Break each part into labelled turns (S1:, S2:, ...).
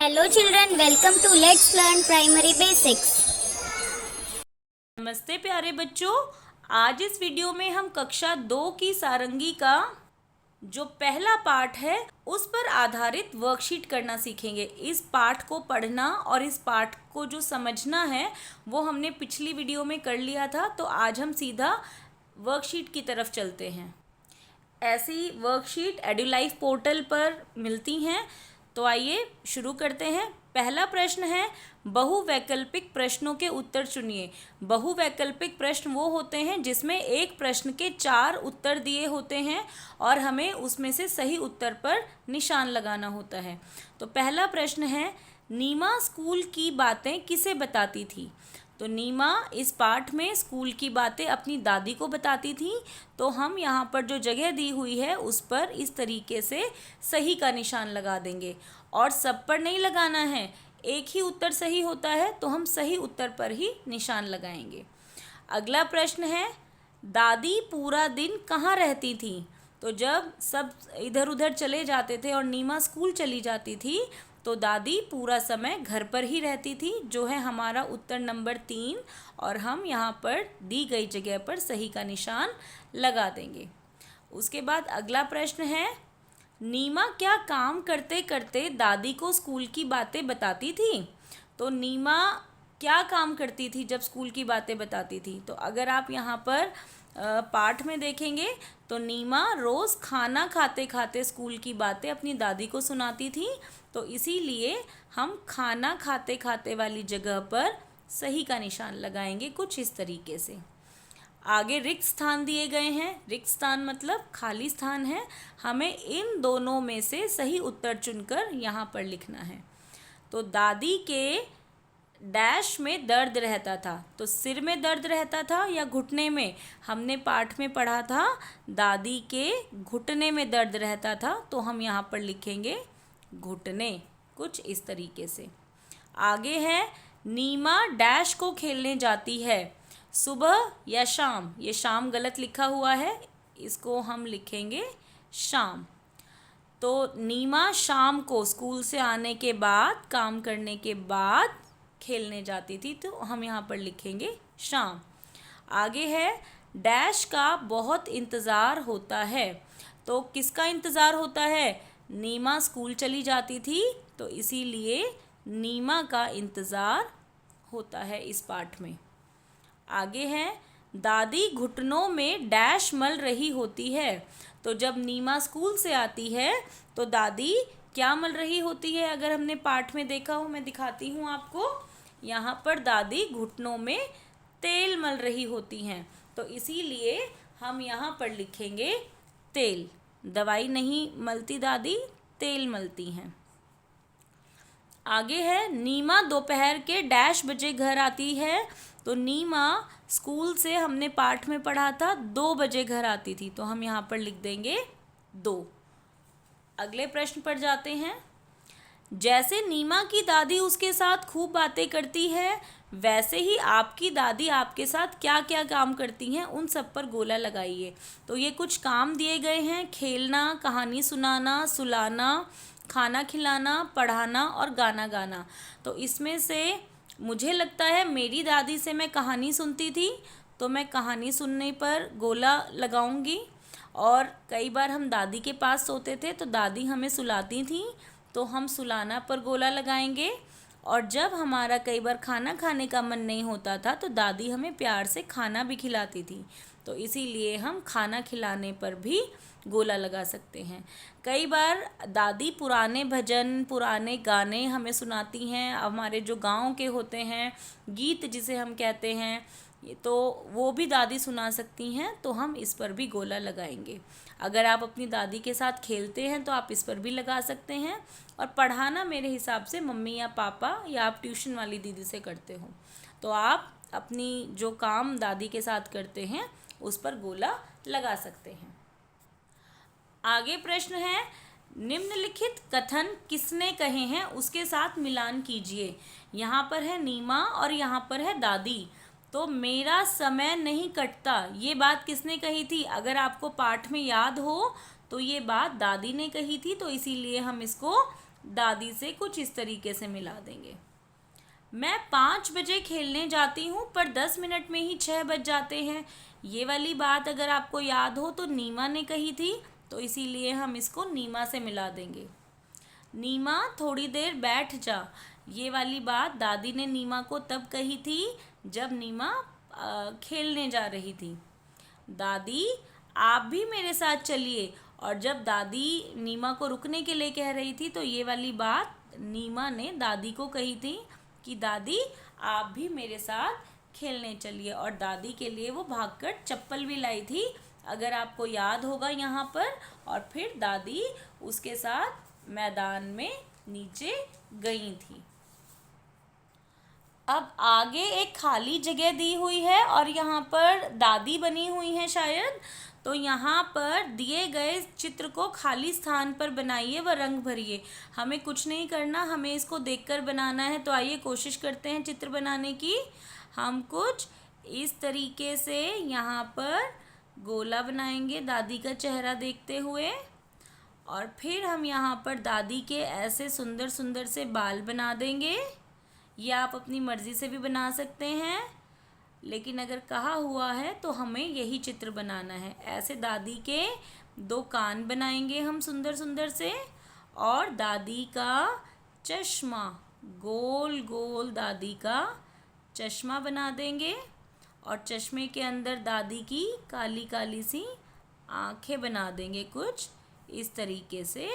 S1: Hello children, welcome to Let's Learn Primary Basics.
S2: नमस्ते प्यारे बच्चों। आज इस वीडियो में हम कक्षा 2 की सारंगी का जो पहला पाठ है उस पर आधारित वर्कशीट करना सीखेंगे। इस पाठ को पढ़ना और इस पाठ को जो समझना है वो हमने पिछली वीडियो में कर लिया था, तो आज हम सीधा वर्कशीट की तरफ चलते हैं। ऐसी वर्कशीट एडुलाइफ पोर्टल पर मिलती हैं, तो आइए शुरू करते हैं। पहला प्रश्न है, बहुवैकल्पिक प्रश्नों के उत्तर चुनिए। बहुवैकल्पिक प्रश्न वो होते हैं जिसमें एक प्रश्न के 4 उत्तर दिए होते हैं और हमें उसमें से सही उत्तर पर निशान लगाना होता है। तो पहला प्रश्न है, नीमा स्कूल की बातें किसे बताती थी? तो नीमा इस पाठ में स्कूल की बातें अपनी दादी को बताती थी। तो हम यहाँ पर जो जगह दी हुई है उस पर इस तरीके से सही का निशान लगा देंगे और सब पर नहीं लगाना है। एक ही उत्तर सही होता है तो हम सही उत्तर पर ही निशान लगाएंगे। अगला प्रश्न है, दादी पूरा दिन कहाँ रहती थी? तो जब सब इधर उधर चले जाते थे और नीमा स्कूल चली जाती थी तो दादी पूरा समय घर पर ही रहती थी, जो है हमारा उत्तर नंबर 3, और हम यहाँ पर दी गई जगह पर सही का निशान लगा देंगे। उसके बाद अगला प्रश्न है, नीमा क्या काम करते करते दादी को स्कूल की बातें बताती थी? तो नीमा क्या काम करती थी जब स्कूल की बातें बताती थी? तो अगर आप यहाँ पर पाठ में देखेंगे तो नीमा रोज़ खाना खाते खाते स्कूल की बातें अपनी दादी को सुनाती थी, तो इसीलिए हम खाना खाते खाते वाली जगह पर सही का निशान लगाएंगे कुछ इस तरीके से। आगे रिक्त स्थान दिए गए हैं। रिक्त स्थान मतलब खाली स्थान है। हमें इन दोनों में से सही उत्तर चुनकर यहाँ पर लिखना है। तो दादी के डैश में दर्द रहता था, तो सिर में दर्द रहता था या घुटने में? हमने पाठ में पढ़ा था दादी के घुटने में दर्द रहता था, तो हम यहाँ पर लिखेंगे घुटने, कुछ इस तरीके से। आगे है, नीमा डैश को खेलने जाती है, सुबह या शाम? ये शाम गलत लिखा हुआ है, इसको हम लिखेंगे शाम। तो नीमा शाम को स्कूल से आने के बाद, काम करने के बाद खेलने जाती थी, तो हम यहाँ पर लिखेंगे शाम। आगे है, डैश का बहुत इंतज़ार होता है। तो किसका इंतज़ार होता है? नीमा स्कूल चली जाती थी, तो इसीलिए नीमा का इंतज़ार होता है इस पाठ में। आगे है, दादी घुटनों में डैश मल रही होती है। तो जब नीमा स्कूल से आती है तो दादी क्या मल रही होती है? अगर हमने पाठ में देखा हो, मैं दिखाती हूँ आपको। यहाँ पर दादी घुटनों में तेल मल रही होती हैं, तो इसीलिए हम यहाँ पर लिखेंगे तेल। दवाई नहीं मलती दादी, तेल मलती हैं। आगे है, नीमा दोपहर के डैश बजे घर आती है। तो नीमा स्कूल से हमने पाठ में पढ़ा था 2 बजे घर आती थी, तो हम यहाँ पर लिख देंगे 2। अगले प्रश्न पर जाते हैं। जैसे नीमा की दादी उसके साथ खूब बातें करती है, वैसे ही आपकी दादी आपके साथ क्या क्या काम करती हैं, उन सब पर गोला लगाइए। तो ये कुछ काम दिए गए हैं, खेलना, कहानी सुनाना, सुलाना, खाना खिलाना, पढ़ाना और गाना गाना। तो इसमें से मुझे लगता है मेरी दादी से मैं कहानी सुनती थी, तो मैं कहानी सुनने पर गोला लगाऊंगी। और कई बार हम दादी के पास सोते थे तो दादी हमें सुलाती थी, तो हम सुलाना पर गोला लगाएंगे। और जब हमारा कई बार खाना खाने का मन नहीं होता था तो दादी हमें प्यार से खाना भी खिलाती थी, तो इसीलिए हम खाना खिलाने पर भी गोला लगा सकते हैं। कई बार दादी पुराने भजन, पुराने गाने हमें सुनाती हैं, हमारे जो गांव के होते हैं गीत जिसे हम कहते हैं, तो वो भी दादी सुना सकती हैं, तो हम इस पर भी गोला लगाएंगे। अगर आप अपनी दादी के साथ खेलते हैं तो आप इस पर भी लगा सकते हैं। और पढ़ाना मेरे हिसाब से मम्मी या पापा या आप ट्यूशन वाली दीदी से करते हो, तो आप अपनी जो काम दादी के साथ करते हैं उस पर गोला लगा सकते हैं। आगे प्रश्न है, निम्नलिखित कथन किसने कहे हैं उसके साथ मिलान कीजिए। यहाँ पर है नीमा और यहाँ पर है दादी। तो मेरा समय नहीं कटता, ये बात किसने कही थी? अगर आपको पाठ में याद हो तो ये बात दादी ने कही थी, तो इसीलिए हम इसको दादी से कुछ इस तरीके से मिला देंगे। मैं 5 बजे खेलने जाती हूँ पर 10 मिनट में ही 6 बज जाते हैं। ये वाली बात अगर आपको याद हो तो नीमा ने कही थी, तो इसीलिए हम इसको नीमा से मिला देंगे। नीमा थोड़ी देर बैठ जा, ये वाली बात दादी ने नीमा को तब कही थी जब नीमा खेलने जा रही थी। दादी आप भी मेरे साथ चलिए, और जब दादी नीमा को रुकने के लिए कह रही थी तो ये वाली बात नीमा ने दादी को कही थी कि दादी आप भी मेरे साथ खेलने चलिए, और दादी के लिए वो भागकर चप्पल भी लाई थी, अगर आपको याद होगा यहाँ पर। और फिर दादी उसके साथ मैदान में नीचे गई थी। अब आगे एक खाली जगह दी हुई है और यहाँ पर दादी बनी हुई है शायद, तो यहाँ पर दिए गए चित्र को खाली स्थान पर बनाइए व रंग भरिए। हमें कुछ नहीं करना, हमें इसको देखकर बनाना है। तो आइए कोशिश करते हैं चित्र बनाने की। हम कुछ इस तरीके से यहाँ पर गोला बनाएंगे दादी का चेहरा देखते हुए, और फिर हम यहाँ पर दादी के ऐसे सुंदर सुंदर से बाल बना देंगे। ये आप अपनी मर्ज़ी से भी बना सकते हैं, लेकिन अगर कहा हुआ है तो हमें यही चित्र बनाना है। ऐसे दादी के 2 कान बनाएंगे हम सुंदर सुंदर से, और दादी का चश्मा, गोल गोल दादी का चश्मा बना देंगे, और चश्मे के अंदर दादी की काली काली सी आँखें बना देंगे कुछ इस तरीके से।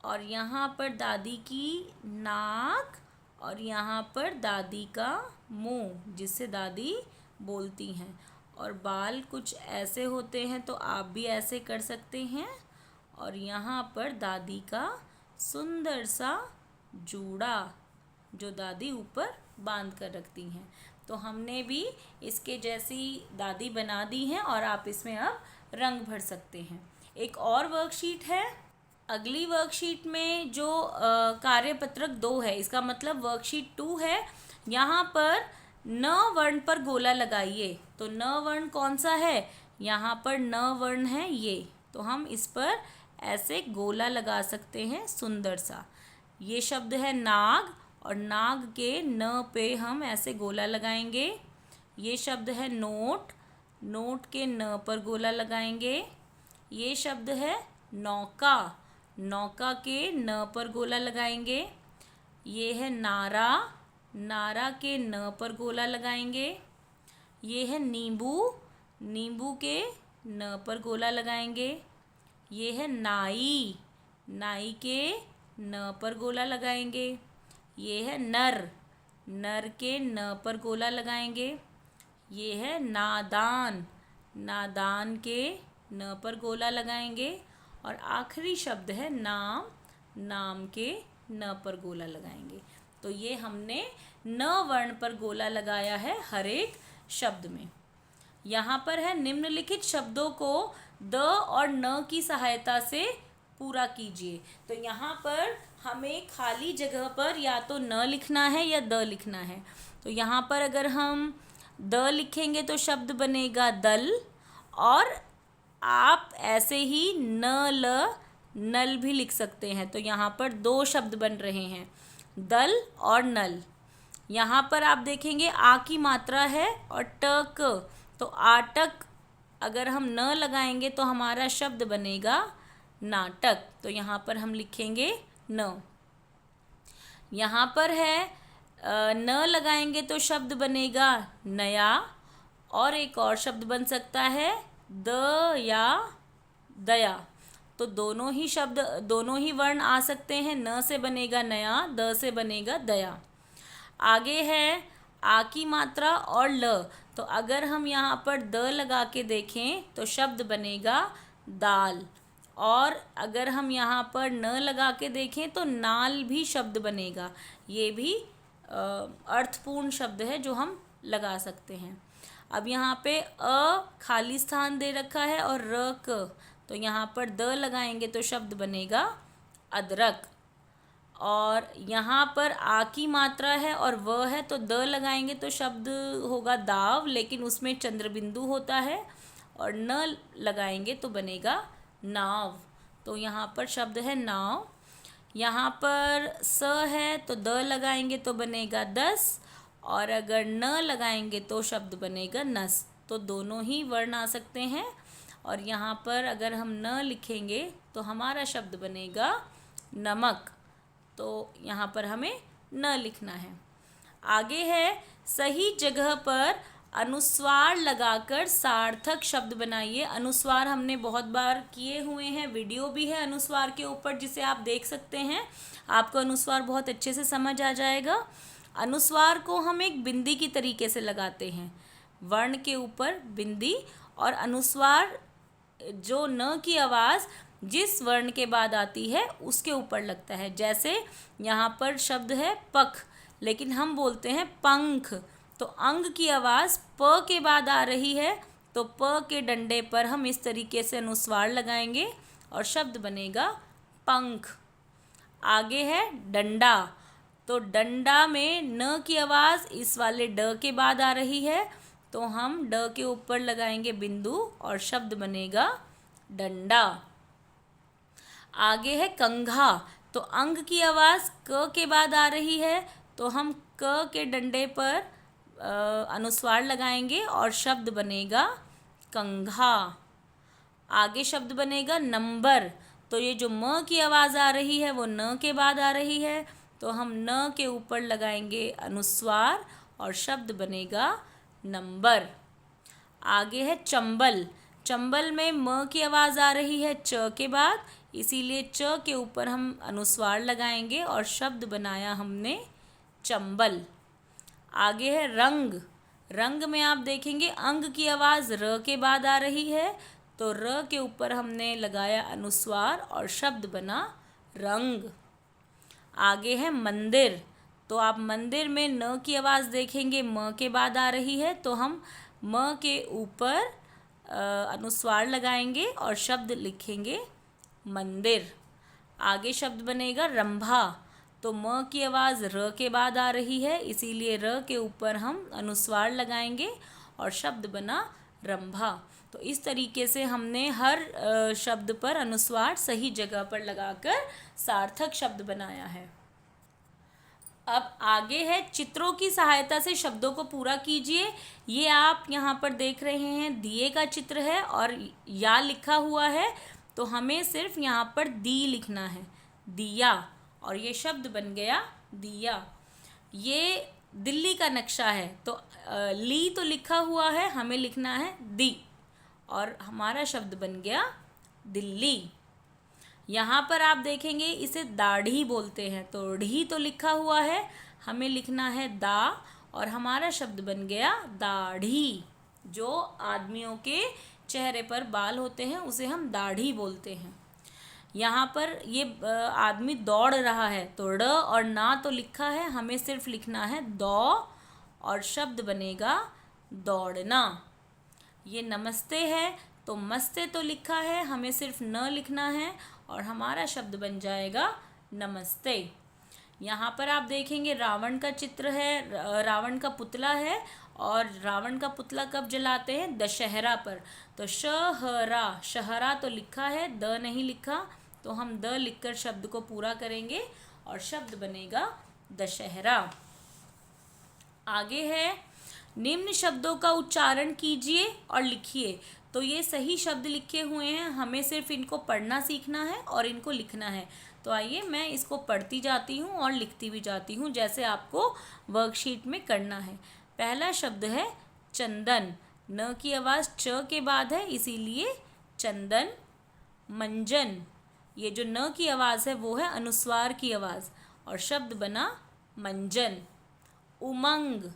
S2: और यहाँ पर दादी की नाक, और यहाँ पर दादी का मुंह जिससे दादी बोलती हैं, और बाल कुछ ऐसे होते हैं तो आप भी ऐसे कर सकते हैं। और यहाँ पर दादी का सुंदर सा जूड़ा जो दादी ऊपर बांध कर रखती हैं। तो हमने भी इसके जैसी दादी बना दी है, और आप इसमें अब रंग भर सकते हैं। एक और वर्कशीट है। अगली वर्कशीट में जो कार्यपत्रक 2 है, इसका मतलब वर्कशीट 2 है। यहाँ पर न वर्ण पर गोला लगाइए। तो न वर्ण कौन सा है? यहाँ पर न वर्ण है ये, तो हम इस पर ऐसे गोला लगा सकते हैं सुंदर सा। ये शब्द है नाग, और नाग के न पे हम ऐसे गोला लगाएंगे। ये शब्द है नोट, नोट के न पर गोला लगाएंगे। ये शब्द है नौका, नौका के न पर गोला लगाएंगे। ये है नारा, नारा के न पर गोला लगाएंगे। ये है नींबू, नींबू के न पर गोला लगाएंगे। ये है नाई, नाई के न पर गोला लगाएंगे। ये है नर, नर के न पर गोला लगाएंगे। ये है नादान, नादान के न पर गोला लगाएंगे। और आखिरी शब्द है नाम, नाम के न पर गोला लगाएंगे। तो ये हमने न वर्ण पर गोला लगाया है हर एक शब्द में। यहाँ पर है निम्नलिखित शब्दों को द और न की सहायता से पूरा कीजिए। तो यहाँ पर हमें खाली जगह पर या तो न लिखना है या द लिखना है। तो यहाँ पर अगर हम द लिखेंगे तो शब्द बनेगा दल, और आप ऐसे ही न ल नल भी लिख सकते हैं। तो यहाँ पर 2 शब्द बन रहे हैं, दल और नल। यहाँ पर आप देखेंगे आ की मात्रा है और टक, तो आटक अगर हम न लगाएंगे तो हमारा शब्द बनेगा नाटक। तो यहाँ पर हम लिखेंगे न। यहाँ पर है न लगाएंगे तो शब्द बनेगा नया, और एक और शब्द बन सकता है द या दया। तो दोनों ही शब्द, दोनों ही वर्ण आ सकते हैं। न से बनेगा नया, द से बनेगा दया। आगे है आ की मात्रा और ल। तो अगर हम यहाँ पर द लगा के देखें तो शब्द बनेगा दाल, और अगर हम यहाँ पर न लगा के देखें तो नाल भी शब्द बनेगा। ये भी अर्थपूर्ण शब्द है जो हम लगा सकते हैं। अब यहाँ पे अ खाली स्थान दे रखा है और र क, तो यहाँ पर द लगाएंगे तो शब्द बनेगा अदरक। और यहाँ पर आ की मात्रा है और व है, तो द लगाएंगे तो शब्द होगा दाव, लेकिन उसमें चंद्र बिंदु होता है, और न लगाएंगे तो बनेगा नाव। तो यहाँ पर शब्द है नाव। यहाँ पर स है तो द लगाएंगे तो बनेगा दस, और अगर न लगाएंगे तो शब्द बनेगा नस। तो दोनों ही वर्ण आ सकते हैं। और यहाँ पर अगर हम न लिखेंगे तो हमारा शब्द बनेगा नमक। तो यहाँ पर हमें न लिखना है। आगे है सही जगह पर अनुस्वार लगाकर सार्थक शब्द बनाइए। अनुस्वार हमने बहुत बार किए हुए हैं, वीडियो भी है अनुस्वार के ऊपर जिसे आप देख सकते हैं। आपको अनुस्वार बहुत अच्छे से समझ आ जाएगा। अनुस्वार को हम एक बिंदी की तरीके से लगाते हैं, वर्ण के ऊपर बिंदी, और अनुस्वार जो न की आवाज़ जिस वर्ण के बाद आती है उसके ऊपर लगता है। जैसे यहाँ पर शब्द है पख, लेकिन हम बोलते हैं पंख, तो अंग की आवाज़ प के बाद आ रही है, तो प के डंडे पर हम इस तरीके से अनुस्वार लगाएंगे और शब्द बनेगा पंख। आगे है डंडा, तो डंडा में न की आवाज़ इस वाले ड के बाद आ रही है, तो हम ड के ऊपर लगाएंगे बिंदु और शब्द बनेगा डंडा। आगे है कंघा, तो अंग की आवाज़ क के बाद आ रही है, तो हम क के डंडे पर अनुस्वार लगाएंगे और शब्द बनेगा कंघा। आगे शब्द बनेगा नंबर, तो ये जो म की आवाज़ आ रही है वो न के बाद आ रही है, तो हम न के ऊपर लगाएंगे अनुस्वार और शब्द बनेगा नंबर। आगे है चंबल, चंबल में म की आवाज़ आ रही है च के बाद, इसीलिए च के ऊपर हम अनुस्वार लगाएंगे और शब्द बनाया हमने चंबल। आगे है रंग, रंग में आप देखेंगे अंग की आवाज़ र के बाद आ रही है, तो र के ऊपर हमने लगाया अनुस्वार और शब्द बना रंग। आगे है मंदिर, तो आप मंदिर में न की आवाज़ देखेंगे म के बाद आ रही है, तो हम म के ऊपर अनुस्वार लगाएंगे और शब्द लिखेंगे मंदिर। आगे शब्द बनेगा रंभा, तो म की आवाज़ र के बाद आ रही है, इसीलिए र के ऊपर हम अनुस्वार लगाएंगे और शब्द बना रंभा। तो इस तरीके से हमने हर शब्द पर अनुस्वार सही जगह पर लगाकर सार्थक शब्द बनाया है। अब आगे है चित्रों की सहायता से शब्दों को पूरा कीजिए। ये आप यहाँ पर देख रहे हैं दिए का चित्र है और या लिखा हुआ है, तो हमें सिर्फ यहाँ पर दी लिखना है, दिया, और ये शब्द बन गया दिया। ये दिल्ली का नक्शा है, तो ली तो लिखा हुआ है, हमें लिखना है दी, और हमारा शब्द बन गया दिल्ली। यहाँ पर आप देखेंगे इसे दाढ़ी बोलते हैं, तो ढी तो लिखा हुआ है, हमें लिखना है दा, और हमारा शब्द बन गया दाढ़ी। जो आदमियों के चेहरे पर बाल होते हैं उसे हम दाढ़ी बोलते हैं। यहाँ पर ये आदमी दौड़ रहा है, तो ड और ना तो लिखा है, हमें सिर्फ लिखना है दौ, और शब्द बनेगा दौड़ना। ये नमस्ते है, तो मस्ते तो लिखा है, हमें सिर्फ न लिखना है और हमारा शब्द बन जाएगा नमस्ते। यहाँ पर आप देखेंगे रावण का चित्र है, रावण का पुतला है, और रावण का पुतला कब जलाते हैं? दशहरा पर। तो शहरा, शहरा तो लिखा है, द नहीं लिखा, तो हम द लिखकर शब्द को पूरा करेंगे और शब्द बनेगा दशहरा। आगे है निम्न शब्दों का उच्चारण कीजिए और लिखिए। तो ये सही शब्द लिखे हुए हैं, हमें सिर्फ इनको पढ़ना सीखना है और इनको लिखना है। तो आइए मैं इसको पढ़ती जाती हूँ और लिखती भी जाती हूँ, जैसे आपको वर्कशीट में करना है। पहला शब्द है चंदन, न की आवाज़ च के बाद है, इसीलिए चंदन। मंजन, ये जो न की आवाज़ है वो है अनुस्वार की आवाज़, और शब्द बना मंजन। उमंग,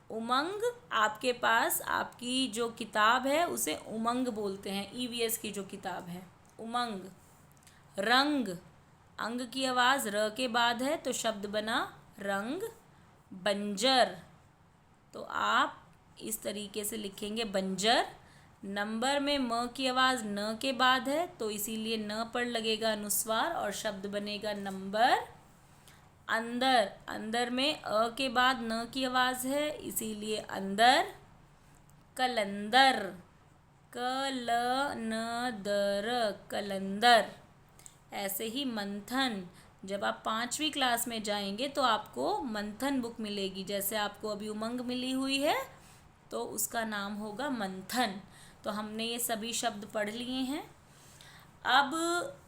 S2: उमंग आपके पास आपकी जो किताब है उसे उमंग बोलते हैं, ईवीएस की जो किताब है, उमंग। रंग, अंग की आवाज़ र के बाद है, तो शब्द बना रंग। बंजर, तो आप इस तरीके से लिखेंगे बंजर। नंबर में म की आवाज़ न के बाद है, तो इसीलिए न पर लगेगा अनुस्वार और शब्द बनेगा नंबर। अंदर, अंदर में अ के बाद न की आवाज़ है, इसीलिए अंदर। कलंदर, कलंदर, कलंदर। ऐसे ही मंथन, जब आप 5वीं क्लास में जाएंगे तो आपको मंथन बुक मिलेगी। जैसे आपको अभी उमंग मिली हुई है तो उसका नाम होगा मंथन। तो हमने ये सभी शब्द पढ़ लिए हैं। अब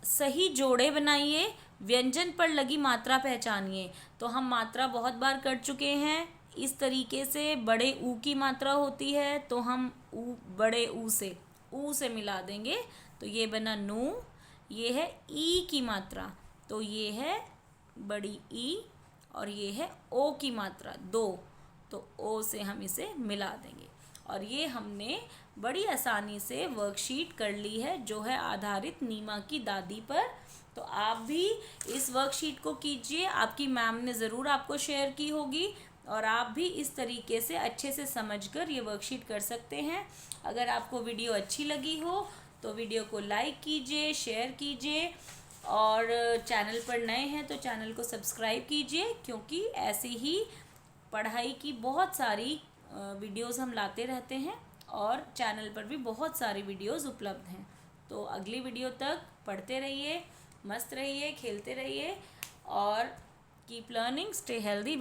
S2: सही जोड़े बनाइए, व्यंजन पर लगी मात्रा पहचानिए। तो हम मात्रा बहुत बार कर चुके हैं। इस तरीके से बड़े ऊ की मात्रा होती है तो हम बड़े ऊ से मिला देंगे। तो ये बना नू। ये है ई की मात्रा, तो ये है बड़ी ई। और ये है ओ की मात्रा, दो, तो ओ से हम इसे मिला देंगे। और ये हमने बड़ी आसानी से वर्कशीट कर ली है, जो है आधारित नीमा की दादी पर। तो आप भी इस वर्कशीट को कीजिए, आपकी मैम ने ज़रूर आपको शेयर की होगी और आप भी इस तरीके से अच्छे से समझकर ये वर्कशीट कर सकते हैं। अगर आपको वीडियो अच्छी लगी हो तो वीडियो को लाइक कीजिए, शेयर कीजिए और चैनल पर नए हैं तो चैनल को सब्सक्राइब कीजिए, क्योंकि ऐसे ही पढ़ाई की बहुत सारी वीडियोस हम लाते रहते हैं और चैनल पर भी बहुत सारी वीडियोस उपलब्ध हैं। तो अगली वीडियो तक पढ़ते रहिए, मस्त रहिए, खेलते रहिए और कीप लर्निंग, स्टे हेल्दी।